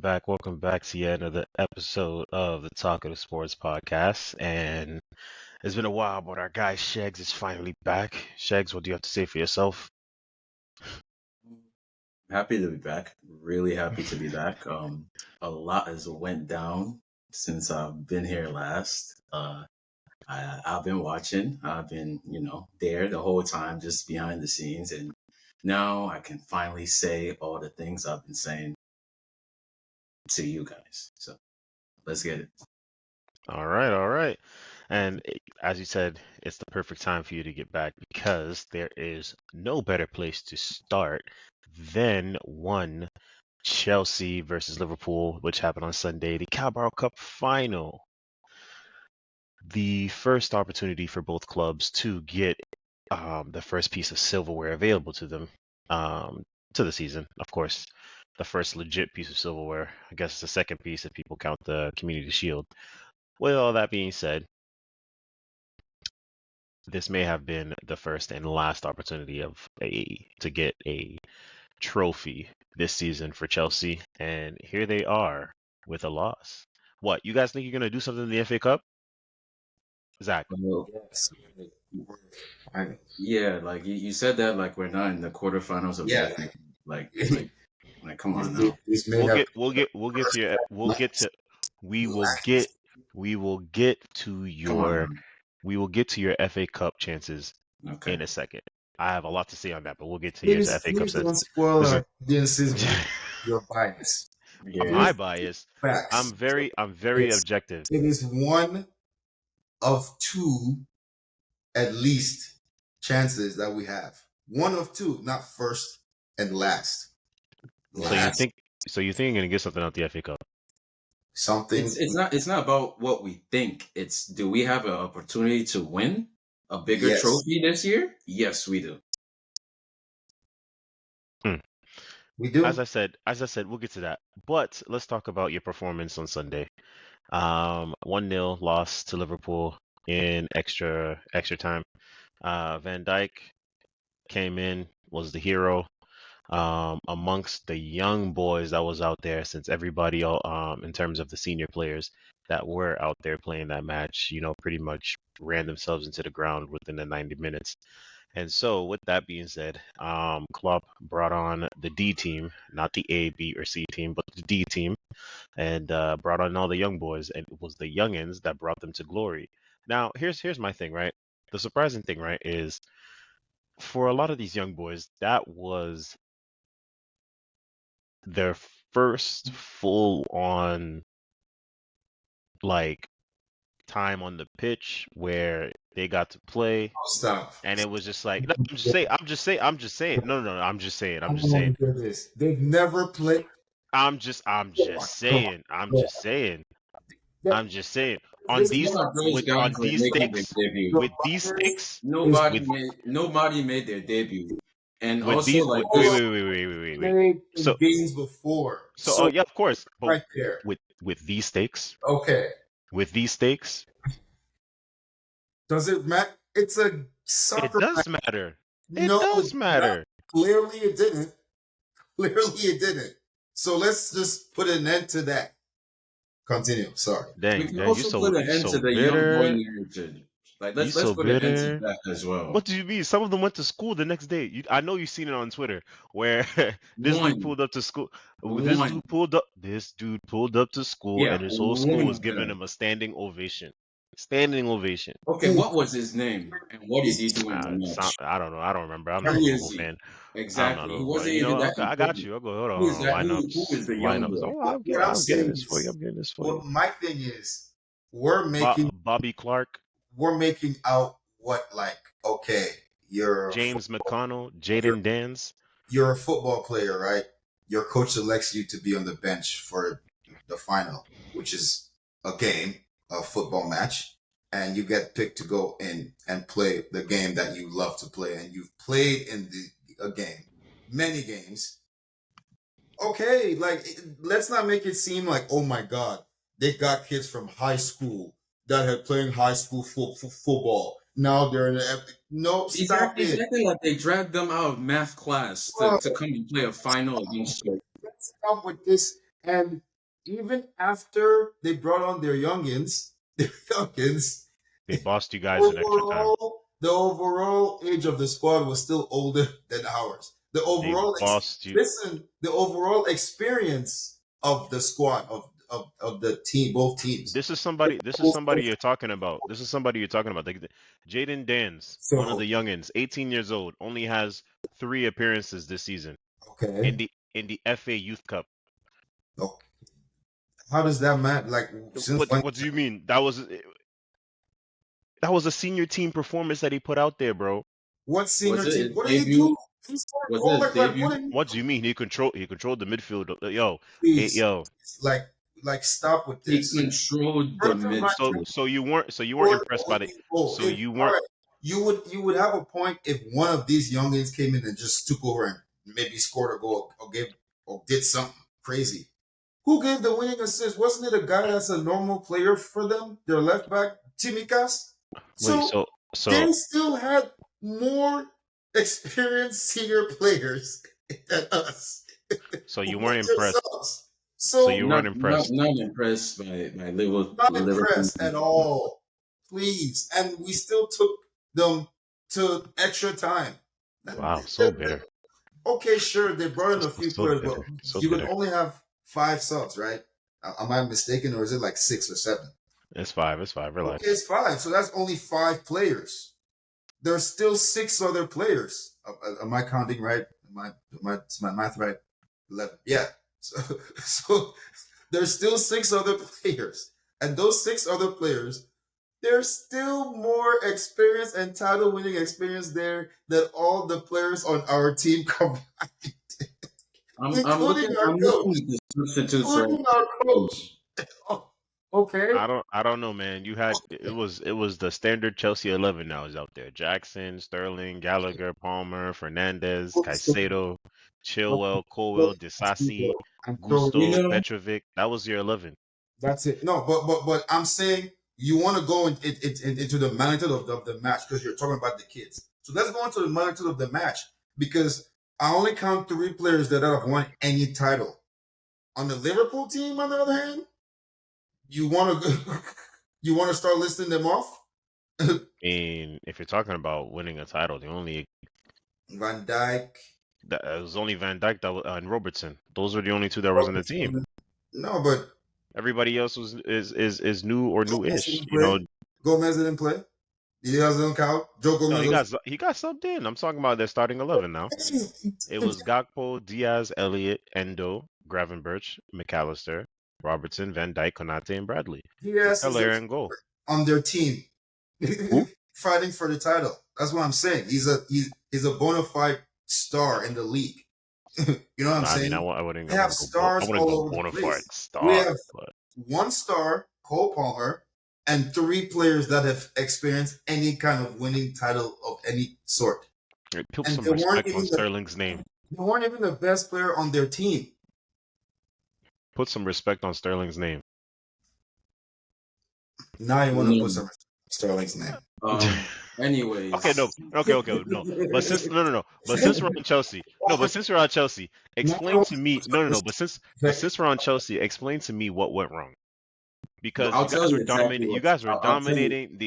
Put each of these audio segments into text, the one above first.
back. Welcome back to yet another episode of the Talkative Sports podcast. And it's been a while, but our guy Shegs is finally back. Shegs, what do you have to say for yourself? Happy to be back. Really happy to be back. A lot has went down since I've been here last. I've been watching. I've been, there the whole time, just behind the scenes, and now I can finally say all the things I've been saying to you guys. So let's get it. All right. And as you said, it's the perfect time for you to get back because there is no better place to start than one Chelsea versus Liverpool, which happened on Sunday, the Carabao Cup final. The first opportunity for both clubs to get the first piece of silverware available to them to the season. Of course, the first legit piece of silverware. I guess the second piece if people count the Community Shield. With all that being said, this may have been the first and last opportunity to get a trophy this season for Chelsea, and here they are with a loss. What, you guys think you're gonna do something in the FA Cup? Zach. Well, yeah, like you said that, like we're not in the quarterfinals of the FA. Like come on now. We'll get to your we will get to your FA Cup chances in a second. I have a lot to say on that, but we'll get to your FA Cup chances. Don't spoil our audiences your bias. Yeah. My bias. Facts. I'm very objective. It is one of two, at least, chances that we have. One of two, not first and last. So you think you're gonna get something out the FA Cup? Something. It's not about what we think. It's, do we have an opportunity to win a bigger trophy this year? Yes, we do. We do. As I said, we'll get to that. But let's talk about your performance on Sunday. 1-0 loss to Liverpool in extra time. Van Dijk came in, was the hero amongst the young boys that was out there, since everybody in terms of the senior players that were out there playing that match, pretty much ran themselves into the ground within the 90 minutes. And so, with that being said, Klopp brought on the D team, not the A, B, or C team, but the D team, and brought on all the young boys, and it was the youngins that brought them to glory. Now, here's my thing, right? The surprising thing, right, is for a lot of these young boys, that was their first full-on, time on the pitch where they got to play. Stop. And it was just like, no, I'm just saying. No, I'm just saying. They've never played. I'm just saying. On these sticks, nobody made their debut. And with also, these, like, wait. So games before. So yeah, of course. But right there. With these stakes. Okay. With these stakes. Does it matter? It's a soccer. It does matter. It does matter. Clearly it didn't. So let's just put an end to that. Continue. Sorry. We can also put an end to the young boy narrative. Like, let's put an end to that as well. What do you mean? Some of them went to school the next day. I know you've seen it on Twitter where this dude pulled up to school. This dude pulled up to school, and his whole school was giving him a standing ovation. Okay, what was his name and what did he do in the match? I don't know. I don't remember. I'm not a Liverpool fan. Exactly. He wasn't even that. I got you. I'll go. Hold on. Who is the young boy? I'm getting this for you. Well, my thing is, we're making Bobby Clark. We're making out what, you're James McConnell, Jaden Dans. You're a football player, right? Your coach selects you to be on the bench for the final, which is a football match, and you get picked to go in and play the game that you love to play, and you've played in a game, many games. Okay, let's not make it seem like, oh my God, they got kids from high school that had playing high school football. Now they're in exactly like they dragged them out of math class to come and play a final against you. Let's come with this, and even after they brought on their youngins, They bossed you guys in extra time. the overall age of the squad was still older than ours. The They overall bossed you. the overall experience of the squad of the team, both teams. This is somebody you're talking about. This is somebody you're talking about. Jaden Dans, one of So the youngins, 18 years old, only has 3 appearances this season okay, in the FA Youth Cup. oh, how does that matter? Like since when? What do you mean? That was a senior team performance that he put out there, bro. What senior Was it team? his What did he debut? do? He scored Was goal it his like what? debut? Did What do you mean? He controlled the midfield. Yo, please, yo. like stop with He this. controlled the First of all, midfield. So you weren't scored impressed by only the goal. so If, you all weren't right, you would have a point if one of these youngins came in and just took over and maybe scored a goal or did something crazy. Who gave the winning assist? Wasn't it a guy that's a normal player for them? Their left back, Timikas. wait, So so they still had more experienced senior players than us. so you With weren't impressed. yourselves. So So you weren't impressed. Not impressed by Liverpool. not impressed at all. Please. And we still took them to extra time. Wow, so bitter. Okay, sure, they brought in a few So players, but bitter. So you can bitter. only have 5 subs, right? Am I mistaken, or is it like 6 or 7? It's 5. It's 5. Relax. Okay, it's 5. So that's only 5 players. There's still 6 other players. Am I counting right? Is my math right? 11. Yeah. So, so there's still 6 other players. And those 6 other players, there's still more experience and title winning experience there than all the players on our team combined. I'm Including looking. our I'm coach. looking at the substitutes right. Including our coach. Oh, okay. I don't know, man. It was the standard Chelsea 11 now is out there. Jackson, Sterling, Gallagher, Palmer, Fernandez, Caicedo, Chilwell, Colwell, Disasi, I'm throwing. Gusto, Petrovic. That was your 11. That's it. No, but I'm saying you want to go into the magnitude of the match because you're talking about the kids. So let's go into the magnitude of the match because I only count 3 players that have won any title. On the Liverpool team, on the other hand, you want to you want to start listing them off. And if you're talking about winning a title, Van Dijk. it was only Van Dijk and Robertson. Those were the only 2 that was on the team. No, but Everybody else is new or newish. Gomez didn't play. He doesn't count. Joe No, Gomez. he got subbed in. I'm talking about their starting 11 now. It was Gakpo, Diaz, Elliott, Endo, Gravenberch, McAllister, Robertson, Van Dijk, Konate, and Bradley. Yes, Keller and goal. on their team, Who? fighting for the title. That's what I'm saying. He's a bona fide star in the league. You know what I'm saying? I wouldn't. They have stars all over the bona place. fide star. We have But 1 star, Cole Palmer, and 3 players that have experienced any kind of winning title of any sort. put And some they weren't respect even on Sterling's name. They weren't even the best player on their team. Put some respect on Sterling's name. Now you want to put some Sterling's name. Anyways. Okay, no. But since But since we're on Chelsea, explain to me. No. But since we're on Chelsea, explain to me what went wrong. Because I'll you tell guys you were exactly dominating. what- You guys were I'll tell you. dominating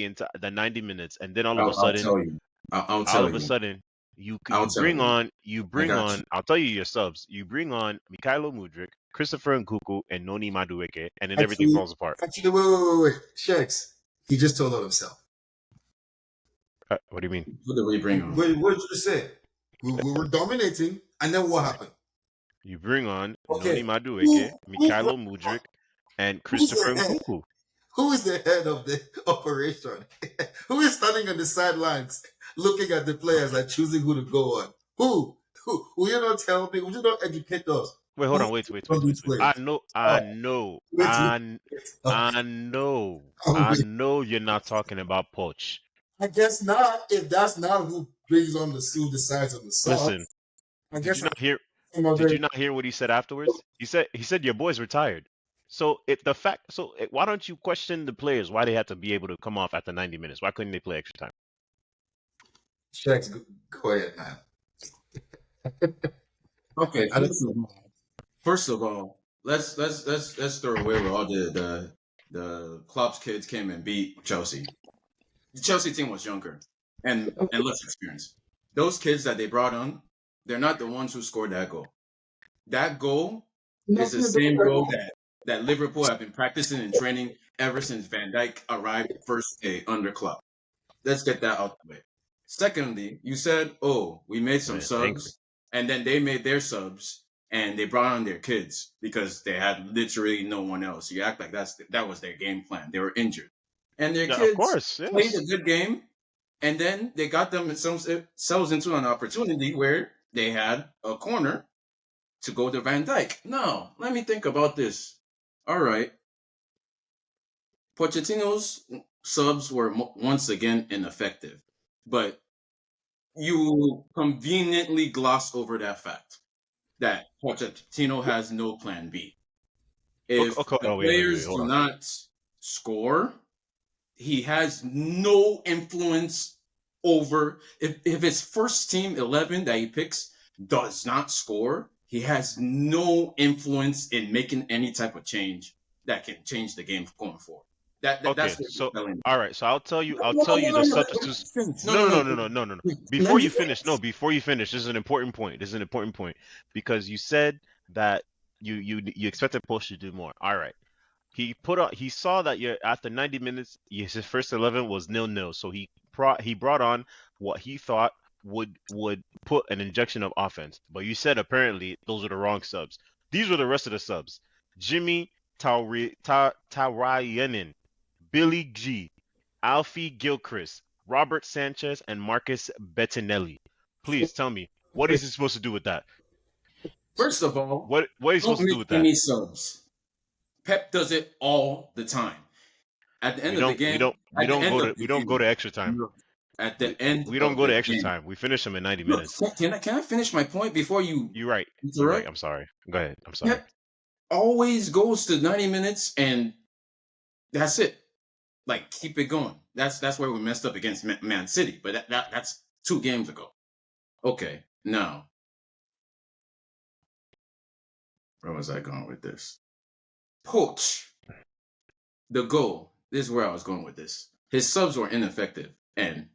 the 90 minutes, and then all of a I'll sudden, tell you. I'll tell all of a you. sudden, you I'll tell bring you. on you bring got on. you. I'll tell you your subs. You bring on Mikhailo Mudryk, Christopher Nkuku, and Noni Madueke, and then everything falls apart. Actually, wait. Shakes. He just told on himself. What do you mean? Who did we bring on? What did you just say? We were dominating, and then what happened? You bring on Okay. Noni Madueke, Mikhailo Mudryk, and Christopher the head? Nkuku. Who is the head of the operation? Who is standing on the sidelines looking at the players and choosing who to go on? Who? Will you not tell me? Will you not educate us? Wait, hold on. Wait. I know. I know you're not talking about Poch. I guess not. If that's not who brings on who decides on the sauce. Listen, I did guess you not hear? Did you not hear what he said afterwards? He said your boy's retired. So why don't you question the players why they had to be able to come off after 90 minutes? Why couldn't they play extra time? Checks, go ahead, man. Okay, first of all, let's throw away where all the Klopp's kids came and beat Chelsea. The Chelsea team was younger and less experienced. Those kids that they brought on, they're not the ones who scored that goal. That goal is the same goal that Liverpool have been practicing and training ever since Van Dijk arrived first day under Klopp. Let's get that out the way. Secondly, you said, "Oh, we made some subs," and then they made their subs, and they brought on their kids because they had literally no one else. You act like that was their game plan. They were injured, and their kids of course, yes. played a good game, and then they got themselves into an opportunity where they had a corner to go to Van Dijk. Now, let me think about this. All right, Pochettino's subs were once again ineffective, but you conveniently gloss over that fact that Pochettino has no plan B. If the players do not score, he has no influence over if his first team 11 that he picks does not score, he has no influence in making any type of change that can change the game going forward. That's what so telling me. all right, so I'll tell you the substitutes. No. Before you finish, this is an important point. Because you said that you expected Poch to do more. All right. He saw that after 90 minutes, his first 11 was 0-0. So he brought on what he thought would put an injection of offense. But you said apparently those are the wrong subs. These were the rest of the subs. Jimmy Taurayanen, Billy G, Alfie Gilchrist, Robert Sanchez, and Marcus Bettinelli. Please tell me, what is he supposed to do with that? First of all, what is he supposed to do with that? Any subs. Pep does it all the time. At the end of the game, we don't go to extra time. At the end, we don't go to extra time. We finish them in 90 minutes. Can I finish my point before you? You're right. You're right. I'm sorry. Go ahead. I'm sorry. Pep always goes to 90 minutes and that's it. Like, keep it going. That's where we messed up against Man City, but that's 2 games ago. Okay, now where was I going with this? Poch, the goal. This is where I was going with this. His subs were ineffective, and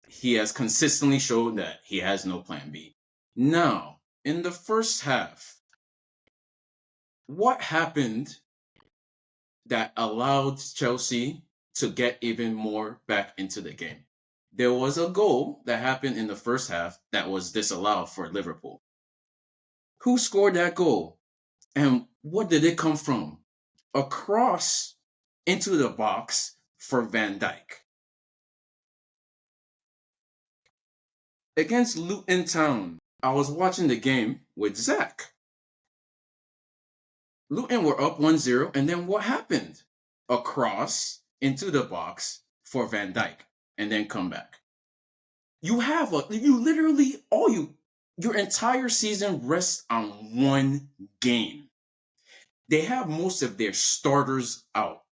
he has consistently shown that he has no plan B. Now, in the first half, what happened that allowed Chelsea to get even more back into the game? There was a goal that happened in the first half that was disallowed for Liverpool. Who scored that goal? And what did it come from? A cross into the box for Van Dijk. Against Luton Town, I was watching the game with Zach. Luton were up 1-0, and then what happened? A cross into the box for Van Dijk, and then come back. Your entire season rests on one game. They have most of their starters out.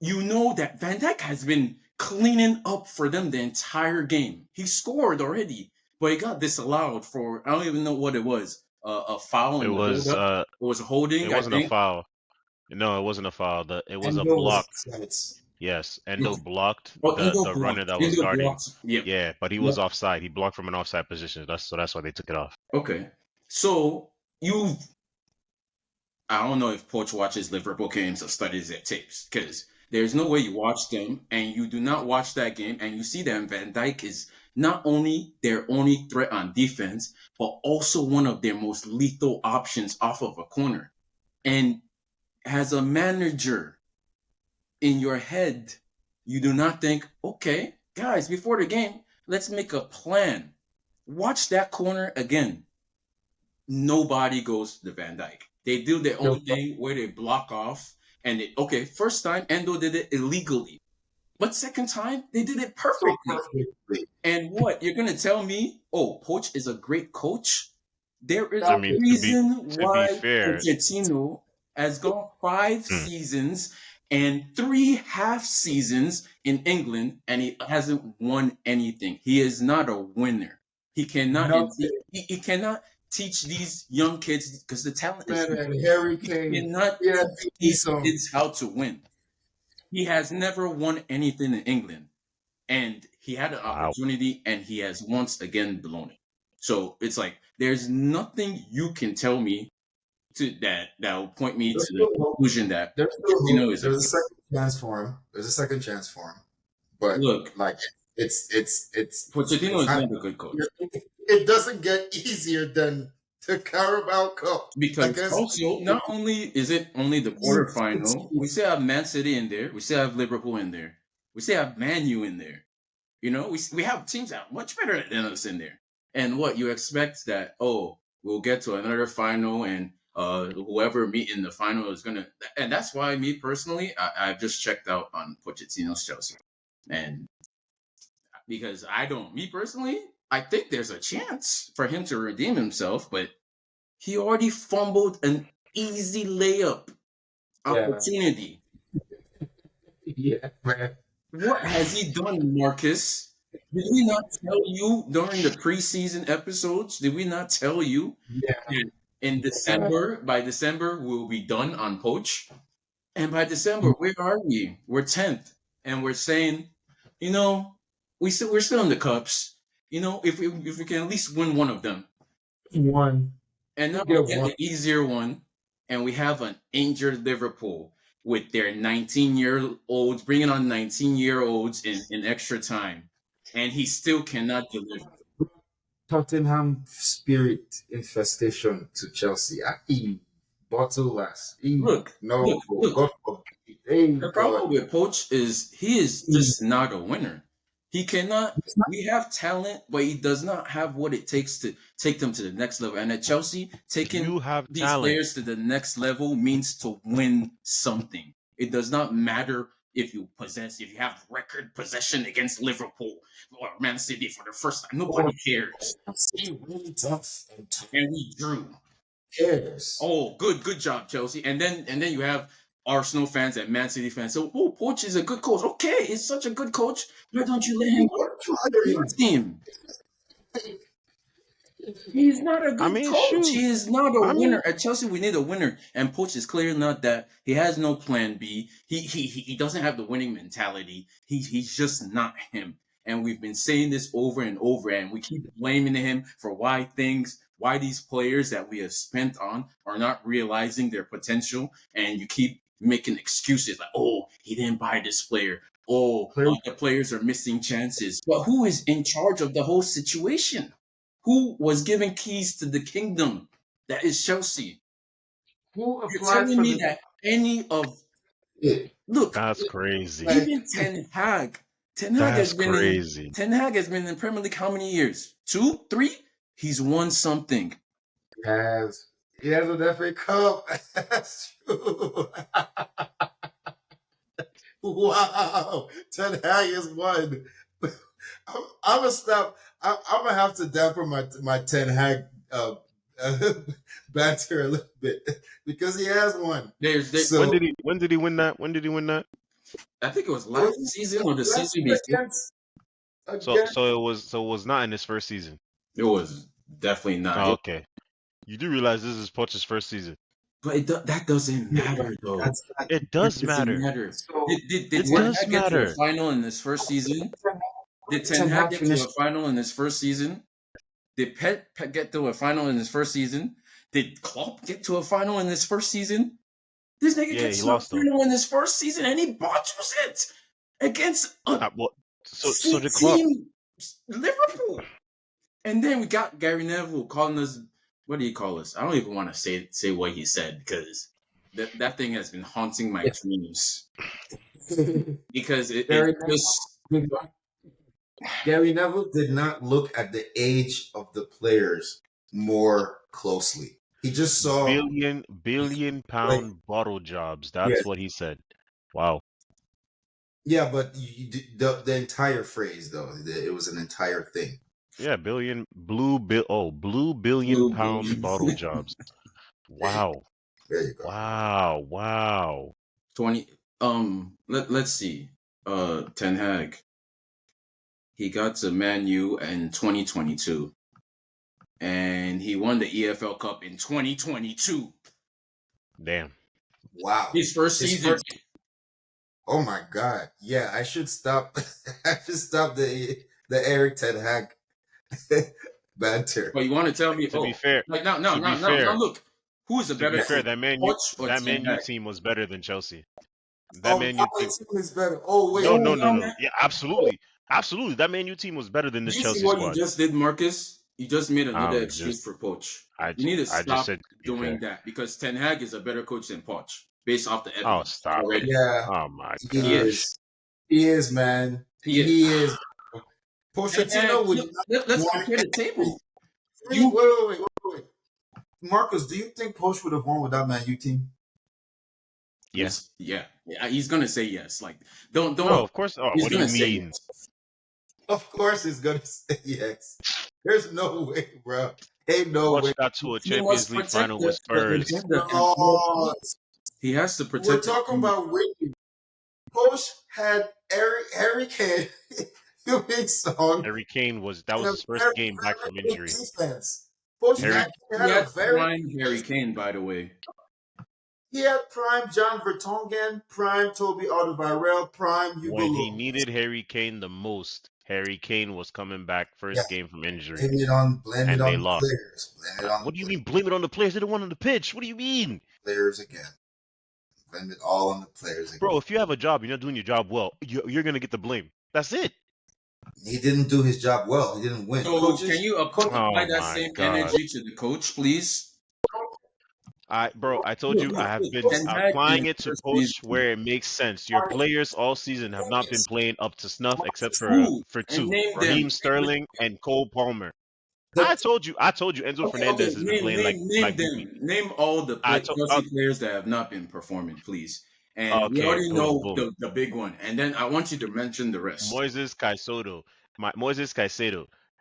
You know that Van Dijk has been cleaning up for them the entire game. He scored already, but he got disallowed for, I don't even know what it was. A foul. It was a holding. It wasn't a foul. No, it wasn't a foul. It was a block. Yes, Endo blocked the runner that was guarding. Yeah, but he was offside. He blocked from an offside position. That's why they took it off. Okay, so I don't know if Poch watches Liverpool games or studies their tapes, because there's no way you watch them and you do not watch that game and you see that Van Dijk is not only their only threat on defense, but also one of their most lethal options off of a corner. And as a manager, in your head, you do not think, okay, guys, before the game, let's make a plan. Watch that corner again. Nobody goes to Van Dijk. They do their own thing where they block off. And first time, Endo did it illegally. But second time, they did it perfectly. And what? You're going to tell me, Poch is a great coach? There is a reason why Pochettino has gone 5 seasons and 3 half seasons in England, and he hasn't won anything. He is not a winner. He cannot teach these young kids because the talent is Man, and Harry he Kane. cannot Yeah, teach these kids how to win. He has never won anything in England, and he had an Wow. opportunity, and he has once again blown it. So it's like there's nothing you can tell me that will point me to the conclusion that Pochettino is There's a second chance for him. There's a second chance for him. But look. like it's Pochettino is not a good coach. It doesn't get easier than the Carabao Cup. Because also, not only is it only the quarterfinal, we still have Man City in there. We still have Liverpool in there. We still have Man U in there. You know, we have teams that are much better than us in there. And what you expect that, we'll get to another final and whoever meet in the final is going to. And that's why, me personally, I've just checked out on Pochettino's Chelsea. And because me personally, I think there's a chance for him to redeem himself, but he already fumbled an easy layup opportunity. Yeah, man. What has he done, Marcus? Did we not tell you during the preseason episodes? Did we not tell you? Yeah. In December, by December, we'll be done on POCH. And by December, where are we? We're 10th. And we're saying, we're still in the cups. If we can at least win one of them. One. And now we get the easier one, and we have an injured Liverpool with their 19-year-olds, bringing on 19-year-olds in extra time, and he still cannot deliver. Tottenham spirit infestation to Chelsea. Bottle last. Look. God forbid. The problem with Poch is he is just not a winner. He cannot. We have talent, but he does not have what it takes to take them to the next level. And at Chelsea, taking these players to the next level means to win something. It does not matter if you have record possession against Liverpool or Man City for the first time. Nobody cares. Really tough. And we drew. Cares. Oh, good job, Chelsea. And then you have Arsenal fans and Man City fans. So, Poch is a good coach. Okay, he's such a good coach. Why don't you let him coach your team? He's not a good coach. Shoot. He is not a winner. At Chelsea, we need a winner. And Poch is clearly not that. He has no plan B. He doesn't have the winning mentality. He's just not him. And we've been saying this over and over, and we keep blaming him for why these players that we have spent on are not realizing their potential. And you keep making excuses like, he didn't buy this player. The players are missing chances. But who is in charge of the whole situation? Who was given keys to the kingdom? That is Chelsea. Who applied You're telling me that any of look? That's crazy. Even Ten Hag. Ten Hag has been in the Premier League how many years? 2, 3? He's won something. He has an FA Cup. That's true. Wow, Ten Hag has won. I'm gonna stop. I'm gonna have to damper my Ten Hag banter a little bit because he has won. When did he win that? I think it was last season or the season before. So it was not in his first season. It was definitely not. Oh, okay. You do realize this is Poch's first season. But that doesn't matter, though. It does matter. Did Ten Hag get to a final in his first season? Did Ten Hag get to a final in his first season? Did Pep get to a final in his first season? Did Klopp get to a final in his first season? This nigga gets to a final in his first season, and he botches it against team Liverpool. And then we got Gary Neville calling us. What do you call us? I don't even want to say what he said because that thing has been haunting my dreams. Because Gary Neville did not look at the age of the players more closely. He just saw billion pound bottle jobs. That's what he said. Wow. Yeah, but the entire phrase though, it was an entire thing. Yeah, blue billion pound bottle jobs. Wow. There you go. Wow. 20. Let's see. Ten Hag. He got to Man U in 2022. and he won the EFL Cup in 2022. Damn. Wow. His first season. Oh my God. Yeah, I should stop. I should stop the Eric Ten Hag banter. But you want to tell me? To be fair, like now, look, who is a to better be fair, coach, that Man Poch or Ten U Hag? team was better than Chelsea. That Man U Our team. team is better. Oh wait. No. Yeah, absolutely. That Man U team was better than this Did you see Chelsea what you squad. just did, Marcus? You just made another I'm excuse just, for Poch. I You need to just stop said to be doing fair. that because Ten Hag is a better coach than Poch based off the Oh, evidence stop already. it. Yeah, Oh my he gosh. is. He is, man. He is. He is. And Pochettino would let's not compare the table. Wait. Marcus, do you think Poch would have won with that Man U team? Yes. Yeah. He's gonna say yes. Like, don't. No, of course. Oh, He's what do you gonna say mean? yes. Of course he's gonna say yes. There's no way, bro. Ain't no way. Poch got to a He must Champions League protect final the with Spurs. agenda. No, He has to we're protect. talking about winning. Poch had Harry Kane doing song. Harry Kane was his first game back from Good injury. defense. Poch Harry- had He a had very prime Harry Kane, by the way. He had prime John Vertonghen, prime Toby Alderweireld, prime Hugo When he Lloris. needed Harry Kane the most, Harry Kane was coming back first game from injury. Blame it on and they the lost. players. Blame it on What do you mean blame it on the players? They didn't want on the pitch. What do you mean? players again. Blame it all on the players again. Bro, if you have a job, you're not doing your job well, you're going to get the blame. That's it. He didn't do his job well. He didn't win. So Coaches, can you apply that same energy to the coach, please? I told you I have been applying it to Poch where it makes sense. Your players all season have not been playing up to snuff except for two, Raheem Sterling and Cole Palmer. I told you Enzo Fernandez has been playing like name all the Chelsea players that have not been performing, please. And we already know the big one. And then I want you to mention the rest. Moises Caicedo,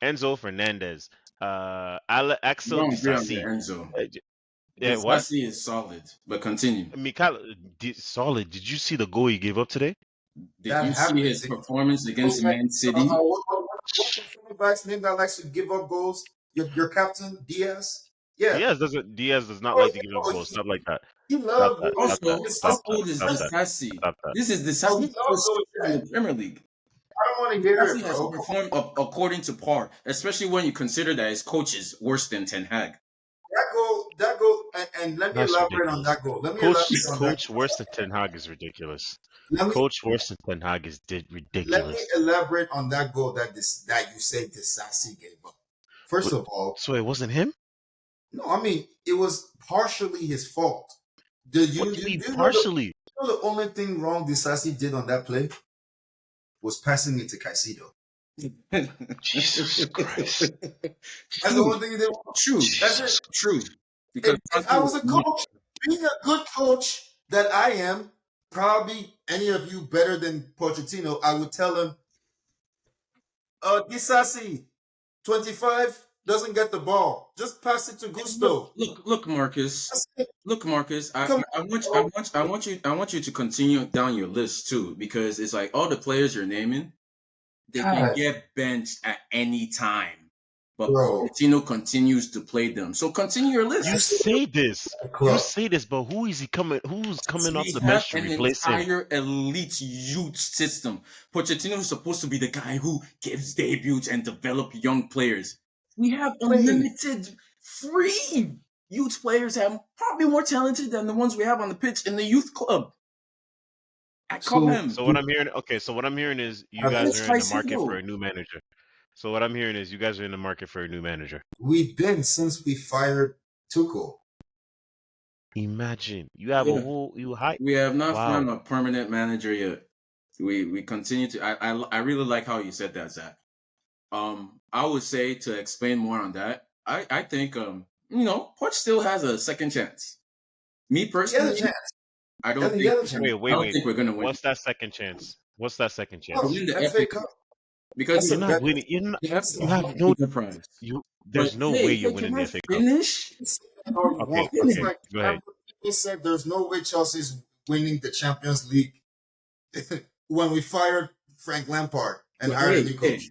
Enzo Fernandez, Axel Disasi. Enzo. Yeah, what? Disasi is solid, but continue. Solid. Did you see the goal he gave up today? Did you see his performance against Man City? What backs name that likes to give up goals? Your captain Diaz. Yeah. Diaz does not like to give up goals. Stop like that. He loves how old is Disasi? This is Disasi in the Premier League. I don't want to hear it, Disasi has performed according to par, especially when you consider that his coach is worse than Ten Hag. That goal, and let me elaborate on that goal. Coach worse than Ten Hag is ridiculous. Coach worse than Ten Hag is ridiculous. Let me elaborate on that goal that you say Disasi gave up. First of all, so it wasn't him? No, I mean it was partially his fault. What do you mean partially? The only thing wrong Disasi did on that play was passing it to Caicedo. Jesus Christ. That's the only thing he did. True. That's it. True. Because if I was a coach, being a good coach that I am, probably any of you better than Pochettino, I would tell him, Disasi, 25, doesn't get the ball. Just pass it to Gusto. Look, Marcus. Look, Marcus. I want you to continue down your list too, because it's like all the players you're naming, they can get benched at any time. But Pochettino continues to play them. So continue your list. You say this, but who is he coming? Who's coming off the bench to replace him? We have an entire elite youth system. Pochettino is supposed to be the guy who gives debuts and develop young players. We have unlimited free youth players that are probably more talented than the ones we have on the pitch in the youth club. So what I'm hearing is you guys are in the market for a new manager. So what I'm hearing is you guys are in the market for a new manager. We've been since we fired Tuchel. Imagine you have We have not found a permanent manager yet. We continue to. I really like how you said that, Zach. I would say to explain more on that. I think Poch still has a second chance. Me personally, I don't think we're gonna win. What's that second chance? Win the FA Cup. Because you're not winning. You have no prize. There's no way you're winning the FA Cup. Finish. Okay, go ahead. He said there's no way Chelsea's winning the Champions League when we fired Frank Lampard and hired a new coach.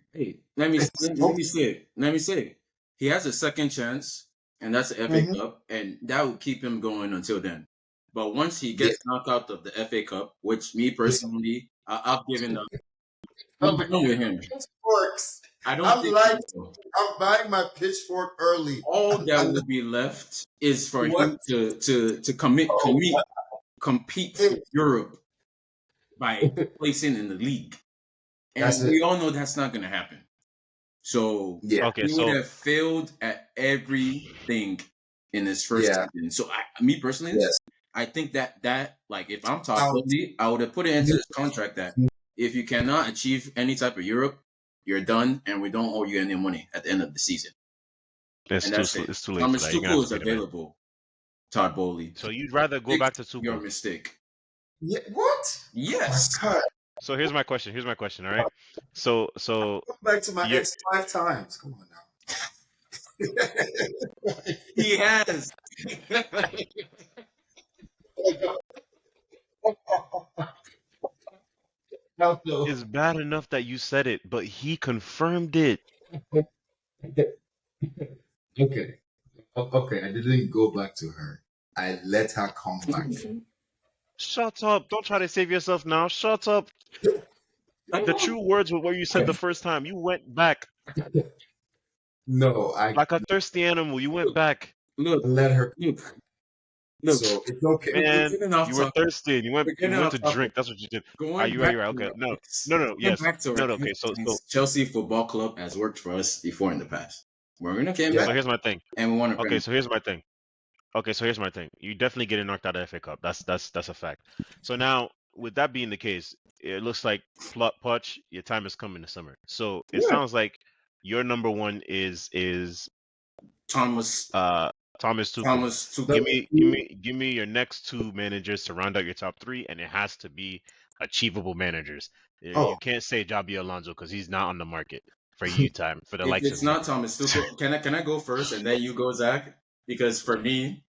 Let me say it. he has a second chance, and that's the FA Cup, and that will keep him going until then. But once he gets knocked out of the FA Cup, which me personally, I've given up. I'm done with him. Pitchforks. I don't think I'm buying my pitchfork early. all that will be left is for him to compete for Europe by placing in the league. And we all know that's not going to happen. So he would have failed at everything in his first season. So me personally, I think that like if I'm talking, I would have put it into his contract that if you cannot achieve any type of Europe, you're done, and we don't owe you any money at the end of the season. It's too late. Thomas Tuchel is available. Todd Bowley. So you'd rather go back to Tuchel? Your mistake. Yeah, what? Yes. Oh my God. So here's my question. All right. So I've gone back to my ex 5 times. Come on now. He has. No. It's bad enough that you said it, but he confirmed it. Okay. I didn't go back to her. I let her come back. Shut up. Don't try to save yourself now. Shut up. The true words were what you said the first time. You went back. No, like a thirsty animal. You went back. Look, let her. Look, so it's okay. Man, you were thirsty. You went to drink. That's what you did. Are you right? Okay. No. Yes. No. Okay. So Chelsea Football Club has worked for us before in the past. We're gonna came back. So here's my thing. And we want to. Okay. So here's my thing. You definitely getting knocked out of the FA Cup. That's a fact. So now, with that being the case, it looks like Poch, your time is coming this summer. So it sounds like your number one is Thomas Tuchel. Give me your next 2 managers to round out your top 3, and it has to be achievable managers. You can't say Jabi Alonso because he's not on the market for you time for the likes. It's not Thomas Tuchel. Can I go first and then you go, Zach? Because for me,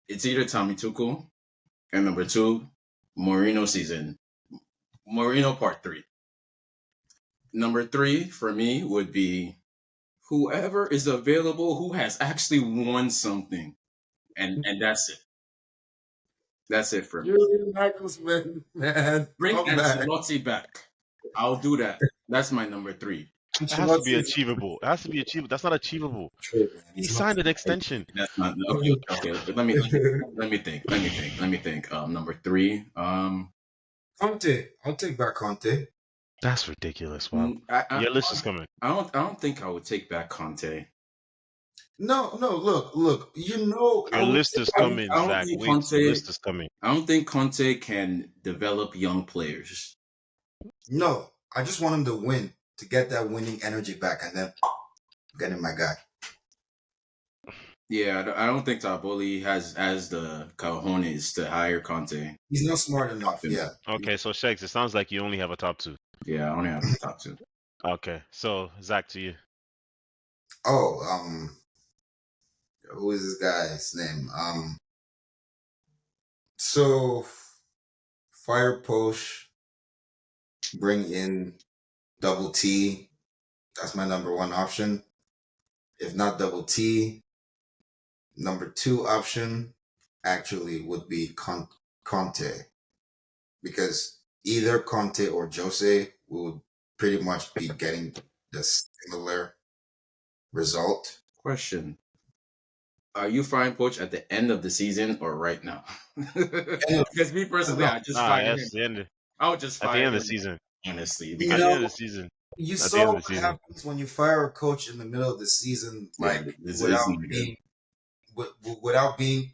it's either Tommy Tuchel and number 2, Mourinho part 3. Number 3 for me would be whoever is available who has actually won something. And that's it. That's it for me. Julian Nagelsmann, man. Bring Ancelotti back. I'll do that. That's my number 3. It has to be achievable. That's not achievable. He signed an extension. That's not okay. Let me think. Number 3. Conte. I'll take back Conte. That's ridiculous. Wow. Your list is coming. I don't think I would take back Conte. No. Look. Your list is coming, Zach. Wait, the list is coming. I don't think Conte can develop young players. No, I just want him to win, to get that winning energy back, and then get in my guy. Yeah, I don't think Taboli has the cojones to hire Conte. He's not smart enough. Yeah. Okay, so Shegs, it sounds like you only have a top 2. Yeah, I only have a top 2. Okay, so Zach, to you. Who is this guy's name? So fire Poch, bring in Double T. That's my number 1 option. If not Double T, number 2 option actually would be Conte, because either Conte or Jose would pretty much be getting the similar result. Question: are you firing Poch at the end of the season or right now? Because me personally, I just fire him. I would just fire at the end of him, the season. Honestly, at the end of the season. You saw what happens when you fire a coach in the middle of the season, like without being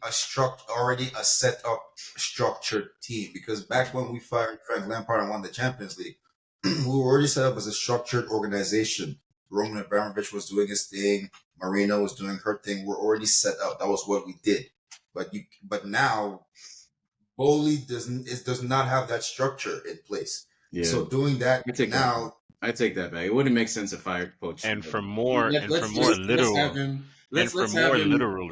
already a set up structured team. Because back when we fired Frank Lampard and won the Champions League, we were already set up as a structured organization. Roman Abramovich was doing his thing. Marina was doing her thing. We're already set up. That was what we did. But now, Bowley does not have that structure in place. Yeah. So doing that now, I take that back. It wouldn't make sense to fire Poch. And for more literal reasons,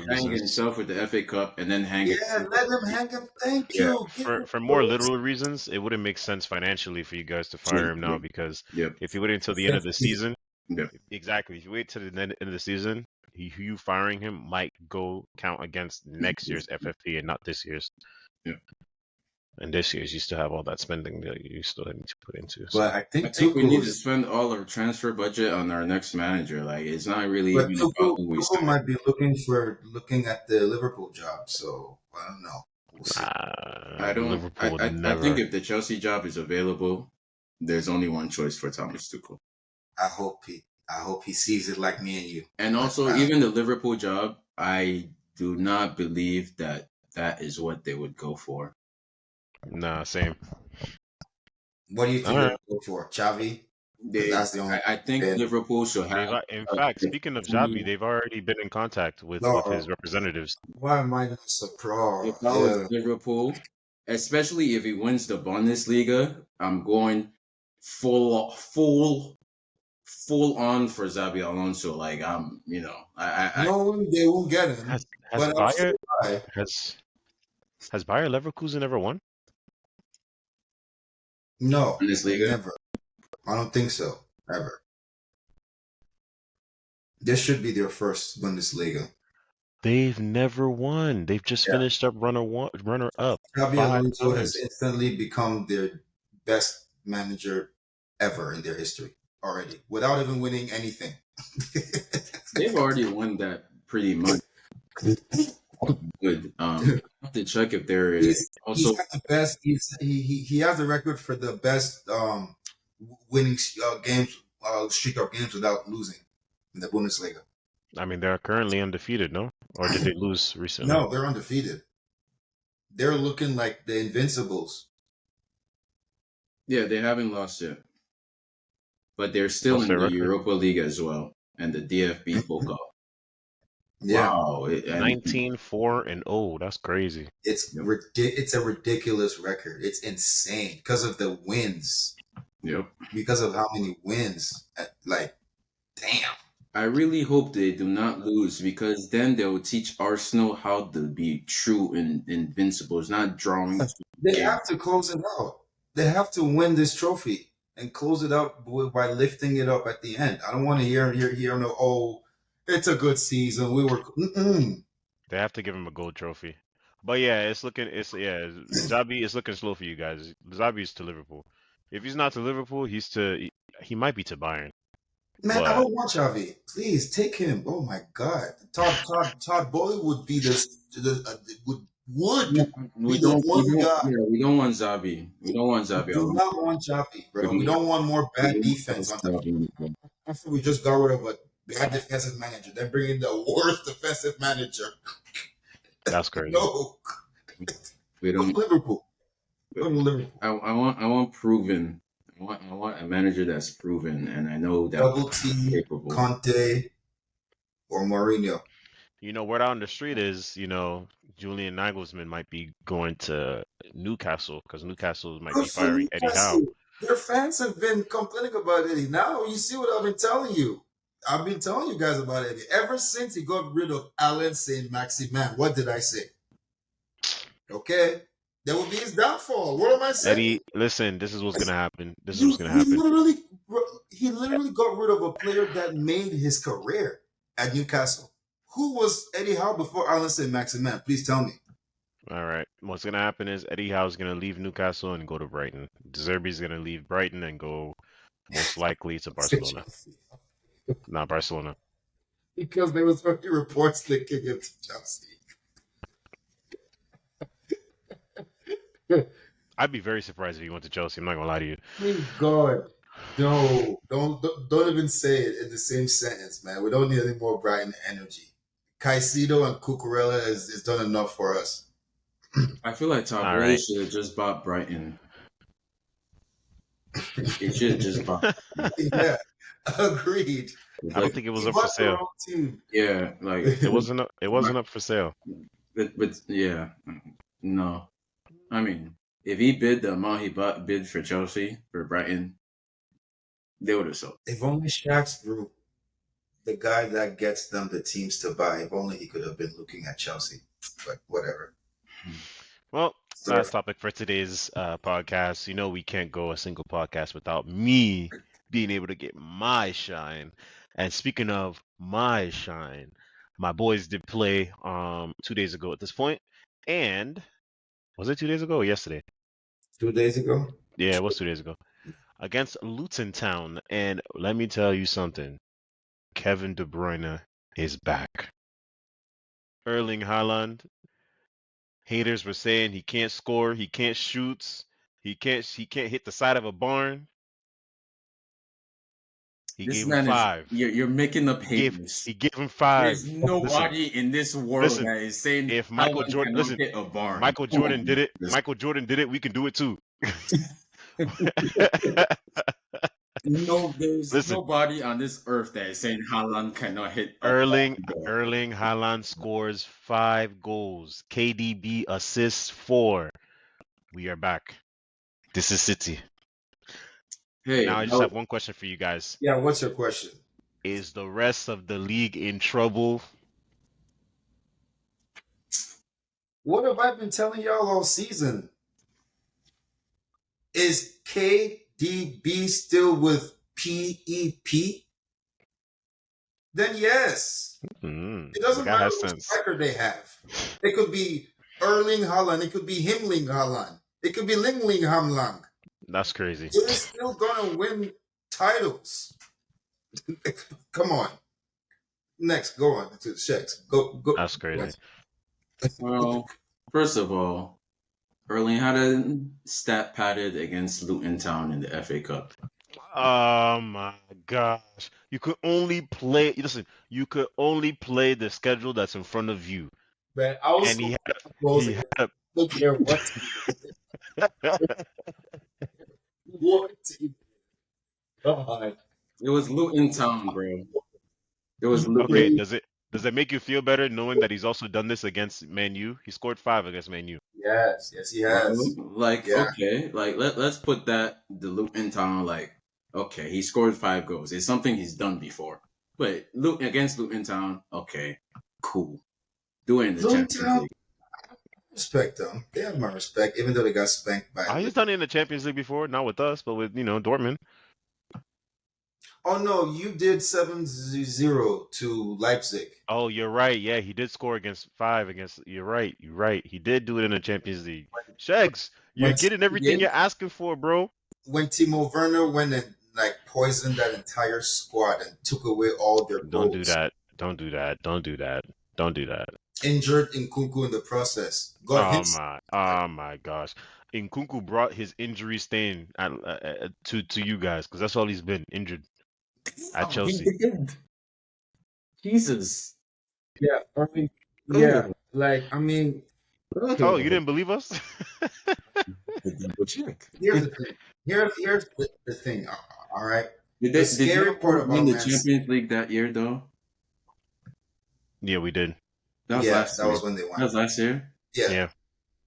hang himself with the FA Cup and then hang. Yeah, let him hang him. Thank you. For more literal reasons, it wouldn't make sense financially for you guys to fire him now, because if you wait until the end of the season, exactly. If you wait till the end of the season, you firing him might go count against next year's FFP and not this year's. Yeah. And this year's you still have all that spending that you still need to put into. But I think we need to spend all our transfer budget on our next manager. Like it's not really even about who we Tuchel might be looking at the Liverpool job. So I don't know. We'll see. I think if the Chelsea job is available, there's only one choice for Thomas Tuchel. I hope he sees it like me and you. And also, even the Liverpool job, I do not believe that is what they would go for. Nah, same. What do you think they would go for? Xavi? That's the only. I think Liverpool should have. In fact, speaking of Xavi, they've already been in contact with his representatives. Why am I not surprised? If I was Liverpool, especially if he wins the Bundesliga, I'm going full on for Xabi Alonso. Like I'm, no, they won't get him. Has Bayer Leverkusen ever won? No, Bundesliga? Never. I don't think so. Ever. This should be their first Bundesliga. They've never won. They've just finished up runner up. Xabi Alonso has instantly become their best manager ever in their history already, without even winning anything. They've already won that pretty much. Good. I have to check if there is also. He's got the best. He has a record for the best winning games streak of games without losing in the Bundesliga. I mean, they're currently undefeated, no? Or did they lose recently? No, they're undefeated. They're looking like the Invincibles. Yeah, they haven't lost yet, but they're still in the Europa League as well and the DFB Pokal. Yeah. Wow. 19-4-0. That's crazy. It's a ridiculous record. It's insane because of the wins. Yep. Because of how many wins. Like, damn. I really hope they do not lose because then they'll teach Arsenal how to be true and invincibles, not drawing. They have to close it out. They have to win this trophy and close it out by lifting it up at the end. I don't want to hear it's a good season. We were. They have to give him a gold trophy. But yeah, Xabi is looking slow for you guys. Xabi is to Liverpool. If he's not to Liverpool, he might be to Bayern. Man, I don't want Xavi. Please take him. Oh my God, Todd Bowley would be We don't want Xabi. We don't want Xabi. We do not want Xavi, bro. We don't want more bad defense on the. After we just got rid of a bad defensive manager, then bring in the worst defensive manager. That's crazy. No, we don't. Liverpool. I want proven. I want a manager that's proven, and I know that double T, Conte, or Mourinho. Word on the street is, Julian Nagelsmann might be going to Newcastle because Newcastle might be firing Eddie Howe. Their fans have been complaining about Eddie. Now you see what I've been telling you. I've been telling you guys about Eddie. Ever since he got rid of Alan Saint-Maximin, what did I say? Okay. That will be his downfall. What am I saying? Eddie, listen, this is what's going to happen. He literally got rid of a player that made his career at Newcastle. Who was Eddie Howe before Alan Saint-Maximin? Please tell me. All right. What's going to happen is Eddie Howe's going to leave Newcastle and go to Brighton. De Zerbi's going to leave Brighton and go most likely to Barcelona. Not Barcelona. Because there was already reports linking him to Chelsea. I'd be very surprised if he went to Chelsea. I'm not gonna lie to you. Thank God. No, don't even say it in the same sentence, man. We don't need any more Brighton energy. Caicedo and Cucurella has done enough for us. I feel like Tom Brady should have just bought Brighton. He should have just bought. Yeah, agreed. I don't think it was up for sale. Yeah, like it wasn't up for sale. But yeah, no. I mean, if he bid the amount he bid for Chelsea for Brighton, they would have sold. If only Shaq's group, the guy that gets them the teams to buy, if only he could have been looking at Chelsea. But whatever. Well, last topic for today's podcast. We can't go a single podcast without me being able to get my shine. And speaking of my shine, My boys did play 2 days ago at this point, and was it 2 days ago or yesterday? 2 days ago. Yeah, it was 2 days ago against Luton Town, and let me tell you something. Kevin De Bruyne is back. Erling Haaland. Haters were saying he can't score, he can't shoot, he can't hit the side of a barn. He This gave him man is 5. you're making up haters. He gave him 5. There's Listen, nobody in this world listen. that is saying If Michael Haaland Jordan, cannot listen, hit a barn. Michael Jordan did it. Michael Jordan did it. We can do it too. No, there's Listen, nobody on this earth that is saying Haaland cannot hit a Erling barn. Erling Haaland scores 5 goals. KDB assists 4. We are back. This is City. Hey, Now I just have one question for you guys. Yeah, what's your question? Is the rest of the league in trouble? What have I been telling y'all all season? Is KDB still with PEP? Then yes. It doesn't matter what striker they have. It could be Erling Haaland. It could be Himling Haaland. It could be Lingling Hamlang. That's crazy. They're still gonna win titles. Come on. Next, go on to the checks. Go. That's crazy. Well, first of all, Erling Haaland stat padded against Luton Town in the FA Cup. Oh my gosh. You could only play the schedule that's in front of you. But I was And he had a look here what team? God. It was Luton Town, bro. It was Luton. Okay, does it make you feel better knowing that he's also done this against Man U? He scored 5 against Man U. Yes, he has. Okay, let's put that the Luton Town okay, he scored 5 goals. It's something he's done before. But against Luton Town, okay, cool. Do it in the Champions League. Respect them. They have my respect, even though they got spanked by. He's done it in the Champions League before, not with us, but with Dortmund. Oh no, you did 7-0 to Leipzig. Oh, you're right. Yeah, he did score against 5 against. You're right. He did do it in the Champions League. Shags, you're getting everything you're asking for, bro. When Timo Werner went and poisoned that entire squad and took away all their goals. Don't do that. Injured Nkunku in the process. Oh my gosh. Nkunku brought his injury stain to you guys because that's all he's been, injured at Chelsea. Jesus. Yeah, yeah. I mean. Oh, you didn't believe us? Here's the thing. Here's the thing. All right. Did Liverpool win the Champions League that year, though? Yeah, we did. That was when they won. That was last year? Yeah.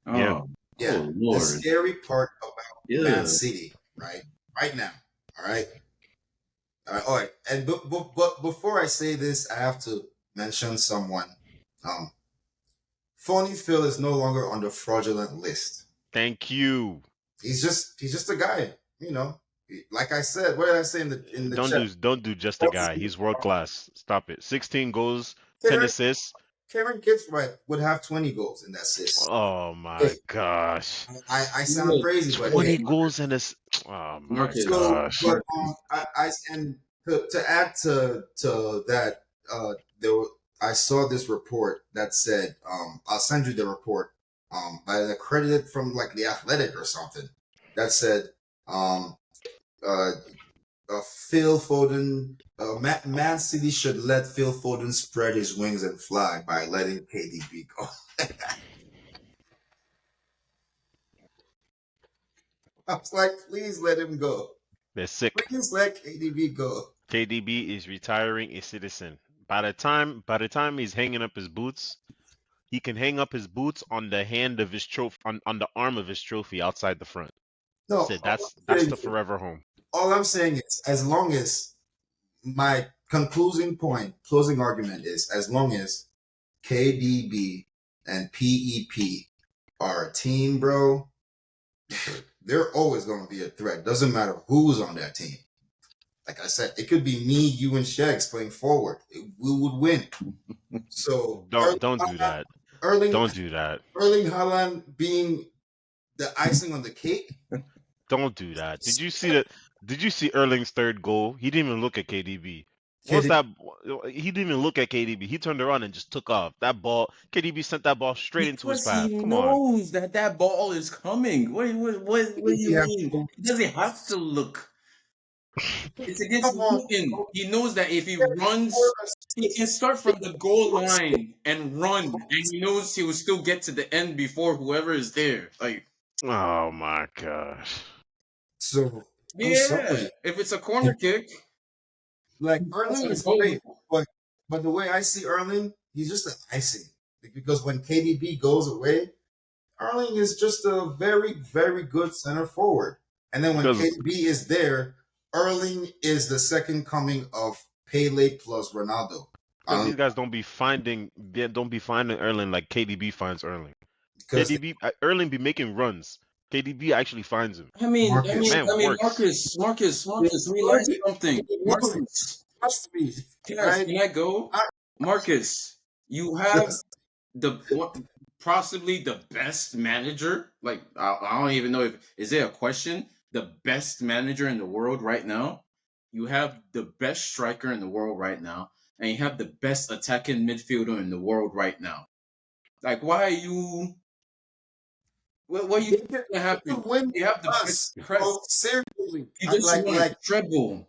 Oh, Lord. The scary part about Man City, right now, all right? All right. And but before I say this, I have to mention someone. Phony Phil is no longer on the fraudulent list. Thank you. He's just a guy, Like I said, what did I say in the chat? Don't do just a guy. He's world class. Stop it. 16 goals, 10 assists. Karen Gibbs would have 20 goals in that assist. Oh my gosh! I sound crazy, but 20 goals and assists. Oh my gosh! But and to add to that, I saw this report that said, I'll send you the report, by the accredited from the Athletic or something, that said, Phil Foden, Man City should let Phil Foden spread his wings and fly by letting KDB go. I was like, please let him go. They're sick. Please let KDB go. KDB is retiring a citizen. By the time he's hanging up his boots, he can hang up his boots on the hand of his trophy, on the arm of his trophy outside the front. No, so that's the forever home. All I'm saying is, as long as my closing argument is, as long as KDB and PEP are a team, bro, they're always going to be a threat. Doesn't matter who's on that team. like I said, it could be me, you, and Shags playing forward. We would win. So Don't do that. Erling Don't do that. Haaland being the icing on the cake. Don't do that. Did you see that? Did you see Erling's third goal? He didn't even look at KDB. What's that? He didn't even look at KDB. He turned around and just took off. That ball, KDB sent that ball straight into his path. He Come on. knows that ball is coming. What do you mean? He doesn't have to look. It's against Luton. He knows that if he runs, he can start from the goal line and run, and he knows he will still get to the end before whoever is there. Like, oh my gosh. So yeah, if it's a corner kick, like Erling is great, but the way I see Erling, he's just an icing. Because when KDB goes away, Erling is just a very, very good center forward. And then when KDB is there, Erling is the second coming of Pele plus Ronaldo. Because these guys don't be finding Erling like KDB finds Erling. Erling be making runs. KDB actually finds him. I mean, Marcus, realize something. Marcus, trust me. Can I go? Marcus, you have possibly the best manager. Like, I don't even know is there a question? The best manager in the world right now. You have the best striker in the world right now, and you have the best attacking midfielder in the world right now. Like, why are you? What are you going to happen? You have the best press. Seriously, you just like treble.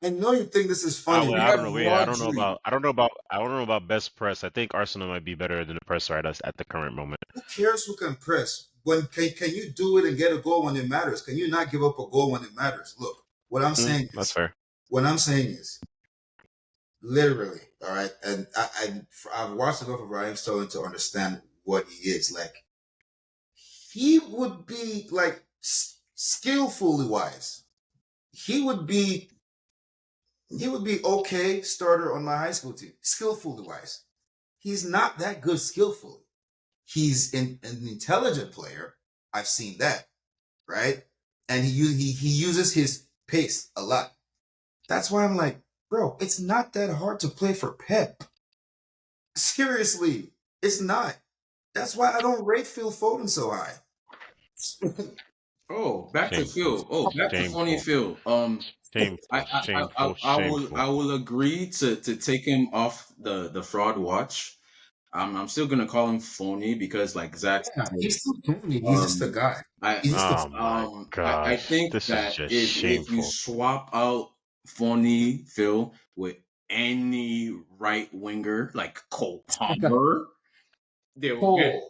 I know you think this is funny. I don't know about best press. I think Arsenal might be better than the press right at the current moment. Who cares who can press? Can you do it and get a goal when it matters? Can you not give up a goal when it matters? Look, what I'm saying that's fair. What I'm saying is, literally, all right. And I've watched enough of Raheem Sterling to understand what he is like. He would be like skillfully wise. He would be okay starter on my high school team, skillfully wise. He's not that good skillfully. He's an intelligent player. I've seen that, right? And he uses his pace a lot. That's why I'm like, bro, it's not that hard to play for Pep. Seriously, it's not. That's why I don't rate Phil Foden so high. Back to Phil. Back to funny Phil. I will agree to take him off the fraud watch. I'm still gonna call him phony because, like Zach, he's still phony. He's just a guy. I think that if you swap out phony Phil with any right winger like Cole Palmer, they will get.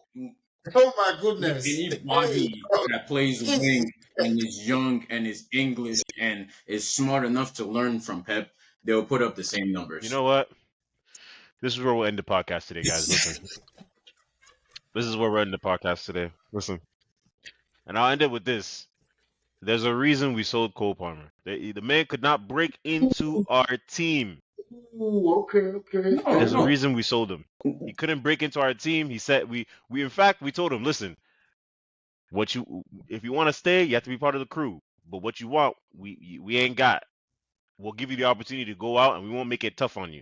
Oh my goodness! Anybody that plays wing and is young and is English and is smart enough to learn from Pep, they'll put up the same numbers. You know what? This is where we'll end the podcast today, guys. Listen. This is where we're ending the podcast today. Listen. And I'll end it with this. There's a reason we sold Cole Palmer. The man could not break into our team. Ooh, okay. There's a reason we sold him. He couldn't break into our team. He said we told him, listen, if you want to stay, you have to be part of the crew. But what you want, we ain't got. We'll give you the opportunity to go out and we won't make it tough on you.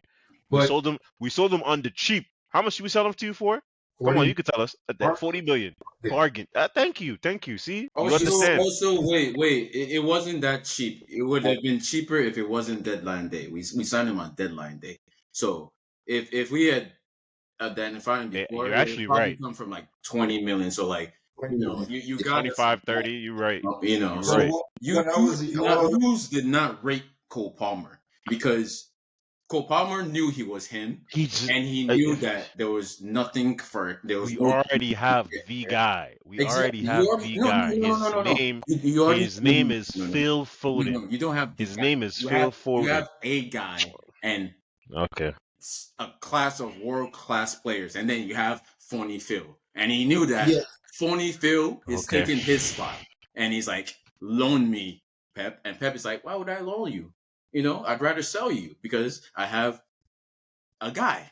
We sold him on the cheap. How much did we sell him to you for? 40, come on, you can tell us. 40 million. Bargain. Thank you. See? You understand. Also, wait. It wasn't that cheap. It would have been cheaper if it wasn't deadline day. We signed him on deadline day. So if we had identified him before, you're actually right. Come from like 20 million. So like, you got 25, 30. You're right. You're so right. You did not rate Cole Palmer because Cole Palmer knew he was him, and he knew that there was nothing for. We already have the guy. His name is Phil Foden. You don't have his name is Phil Foden. You have a guy and a class of world class players, and then you have Phony Phil, and he knew that Phony Phil is taking his spot, and he's like, "Loan me, Pep," and Pep is like, "Why would I loan you? I'd rather sell you because I have a guy.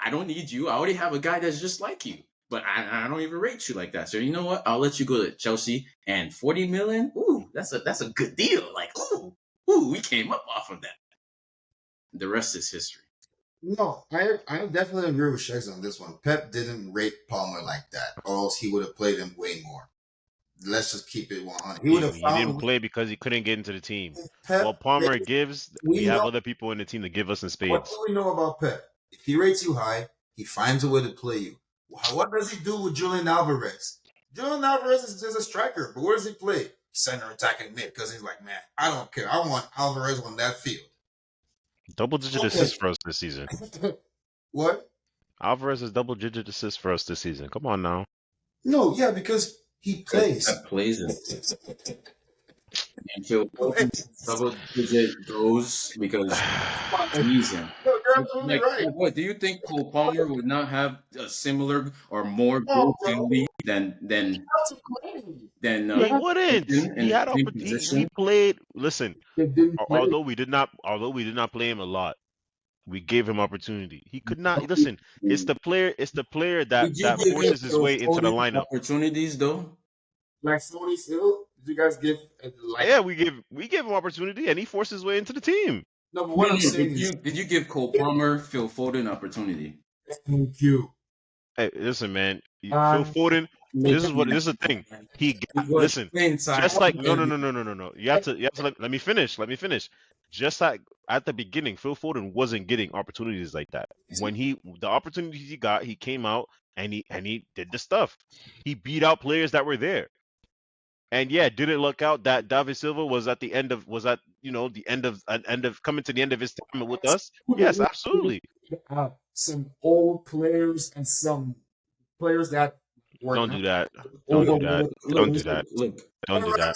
I don't need you. I already have a guy that's just like you, but I don't even rate you like that. So you know what? I'll let you go to Chelsea and 40 million. Ooh, that's a good deal. Like, ooh, Ooh, we came up off of that. The rest is history. No, I definitely agree with Shegs on this one. Pep didn't rate Palmer like that, or else he would have played him way more. Let's just keep it 100. He would have He didn't found play because he couldn't get into the team. Pep. What Palmer gives, we We have know other people in the team to give us in what spades. do we know about Pep? If he rates you high, he finds a way to play you. What does he do with Julian Alvarez? Julian Alvarez is just a striker, but where does he play? Center attacking mid, because he's like, man, I don't care. I want Alvarez on that field. Double-digit assists for us this season. What? Alvarez is double-digit assists for us this season. Come on now. No, yeah, because he plays. That plays it. And Phil double-digit goes because season. No, you're absolutely right. What do you think? Cole Palmer would not have a similar or more goals in league than He wouldn't. He had he played. Listen, although we did not play him a lot, we gave him opportunity. He could not listen. It's the player that forces his way into the lineup. Opportunities though. Like Sony still, did you guys give? Yeah, we gave him opportunity, and he forced his way into the team. No, but what I'm saying is, did you give Cole Palmer, Phil Foden opportunity? Thank you. Hey, listen, man. Phil Foden. This is the thing. Listen. Just like no. You have to let me finish. Just like at the beginning, Phil Foden wasn't getting opportunities like that. When the opportunities he got, he came out and he did the stuff. He beat out players that were there. And yeah, did it look out that David Silva was at the end of coming to the end of his time with us? Yes, absolutely. Some old players and some players that were Don't do that. Don't do that. Don't do that. Don't do that.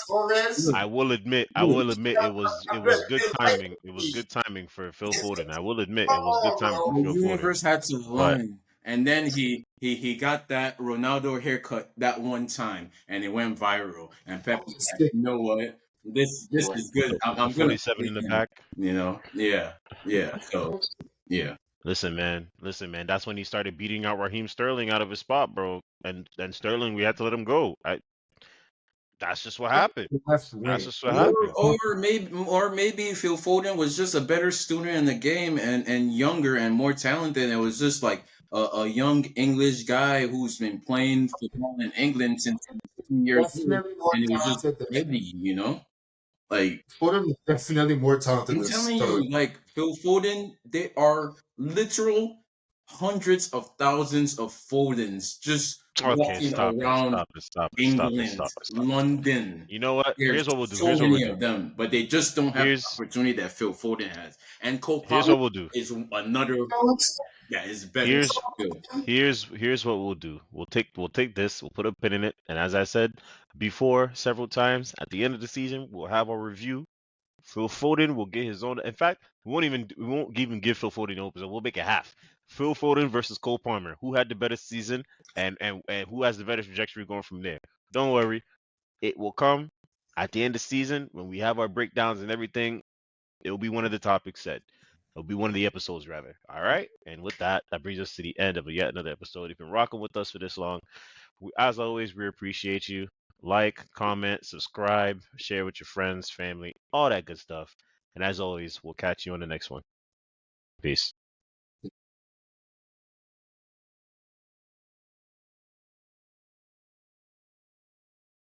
I will admit it was good timing. It was good timing for Phil Foden. I will admit it was good timing for Phil Foden. The universe had to run. And then he got that Ronaldo haircut that one time, and it went viral. And Pep was like, you know what? This is good. I'm 47 in the back. You know, yeah. So, yeah. Listen, man. That's when he started beating out Raheem Sterling out of his spot, bro. And Sterling, we had to let him go. That's just what happened. That's just what happened. Or maybe Phil Foden was just a better student in the game and younger and more talented. It was just like a young English guy who's been playing football in England since 15 years old, and it was just ready, you know. Like Foden is definitely more talented. I'm telling you, like Phil Foden, there are literal hundreds of thousands of Fodens just walking around England, London. You know what? Here's what we'll do. So many of them, but they just don't have the opportunity that Phil Foden has. And Cole Palmer here's what we'll do. Is another. Yeah, it's better. Here's what we'll do. We'll take this. We'll put a pin in it. And as I said before several times, at the end of the season, we'll have our review. Phil Foden will get his own. In fact, we won't even give Phil Foden an open. We'll make it half. Phil Foden versus Cole Palmer. Who had the better season and who has the better trajectory going from there? Don't worry. It will come at the end of the season when we have our breakdowns and everything. It will be one of the topics said. It'll be one of the episodes, rather. All right? And with that brings us to the end of yet another episode. You've been rocking with us for this long. As always, we appreciate you. Like, comment, subscribe, share with your friends, family, all that good stuff. And as always, we'll catch you on the next one. Peace.